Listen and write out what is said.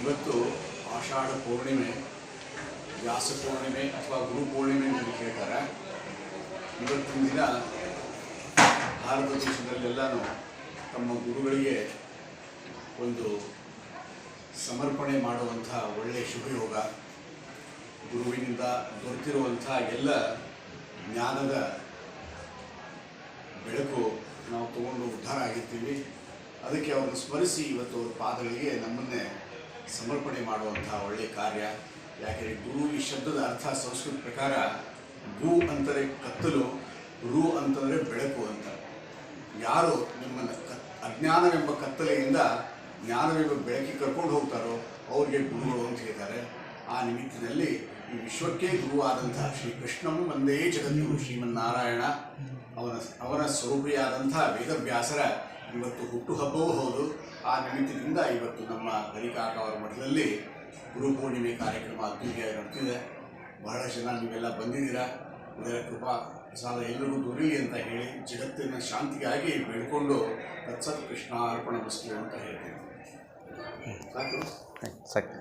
ಇವತ್ತು ಆಷಾಢ ಪೂರ್ಣಿಮೆ, ವ್ಯಾಸ ಪೂರ್ಣಿಮೆ ಅಥವಾ ಗುರು ಪೂರ್ಣಿಮೆ ಅಂತ ಹೇಳ್ತಾರೆ. ಇವತ್ತಿನ ದಿನ ಭಾರತ ದೇಶದಲ್ಲೆಲ್ಲನೂ ತಮ್ಮ ಗುರುಗಳಿಗೆ ಒಂದು ಸಮರ್ಪಣೆ ಮಾಡುವಂಥ ಒಳ್ಳೆಯ ಶುಭಯೋಗ. ಗುರುವಿನಿಂದ ದೊರೆತಿರುವಂಥ ಎಲ್ಲ ಜ್ಞಾನದ ಬೆಳಕು ನಾವು ತಗೊಂಡು ಉದ್ಧಾರ ಆಗಿರ್ತೀವಿ. ಅದಕ್ಕೆ ಅವರನ್ನು ಸ್ಮರಿಸಿ ಇವತ್ತು ಅವ್ರ ಪಾದಗಳಿಗೆ ನಮ್ಮನ್ನೇ ಸಮರ್ಪಣೆ ಮಾಡುವಂಥ ಒಳ್ಳೆಯ ಕಾರ್ಯ. ಯಾಕೆಂದರೆ ಗುರು ಈ ಶಬ್ದದ ಅರ್ಥ ಸಂಸ್ಕೃತ ಪ್ರಕಾರ ಗು ಅಂತಂದರೆ ಕತ್ತಲು, ರು ಅಂತಂದರೆ ಬೆಳಕು ಅಂತ. ಯಾರು ನಿಮ್ಮನ್ನು ಅಜ್ಞಾನವೆಂಬ ಕತ್ತಲೆಯಿಂದ ಜ್ಞಾನವೆಂಬ ಬೆಳಕಿಗೆ ಕರ್ಕೊಂಡು ಹೋಗ್ತಾರೋ ಅವ್ರಿಗೆ ಗುರುಗಳು ಅಂತ ಹೇಳಿದ್ದಾರೆ. ಆ ನಿಮಿತ್ತಿನಲ್ಲಿ ಈ ವಿಶ್ವಕ್ಕೆ ಗುರುವಾದಂಥ ಶ್ರೀಕೃಷ್ಣಂ ವಂದೇ ಜಗದ್ಗುರು ಶ್ರೀಮನ್ನಾರಾಯಣ ಅವನ ಸ್ವರೂಪಿಯಾದಂಥ ವೇದವ್ಯಾಸರ ಇವತ್ತು ಹುಟ್ಟುಹಬ್ಬವೂ ಹೌದು. ಆ ನಿಮಿತ್ತದಿಂದ ಇವತ್ತು ನಮ್ಮ ಹರಿಕಾಕ ಅವರ ಮಠದಲ್ಲಿ ಗುರುಪೂರ್ಣಿಮೆ ಕಾರ್ಯಕ್ರಮ ಅದ್ದೂರಿಯಾಗಿ ನಡೆದಿದೆ. ಬಹಳ ಜನ ನೀವೆಲ್ಲ ಬಂದಿದ್ದೀರಾ. ಇದರ ಕೃಪಾ ಪ್ರಸಾದ ಎಲ್ಲರಿಗೂ ದೊರೆಯಲಿ ಅಂತ ಹೇಳಿ ಜಗತ್ತಿನ ಶಾಂತಿಗಾಗಿ ಬೇಡ್ಕೊಂಡು ತತ್ಸತ್ ಕೃಷ್ಣ ಅರ್ಪಣ ವಸ್ತು ಅಂತ ಹೇಳ್ತೀನಿ. ಸಾಕು.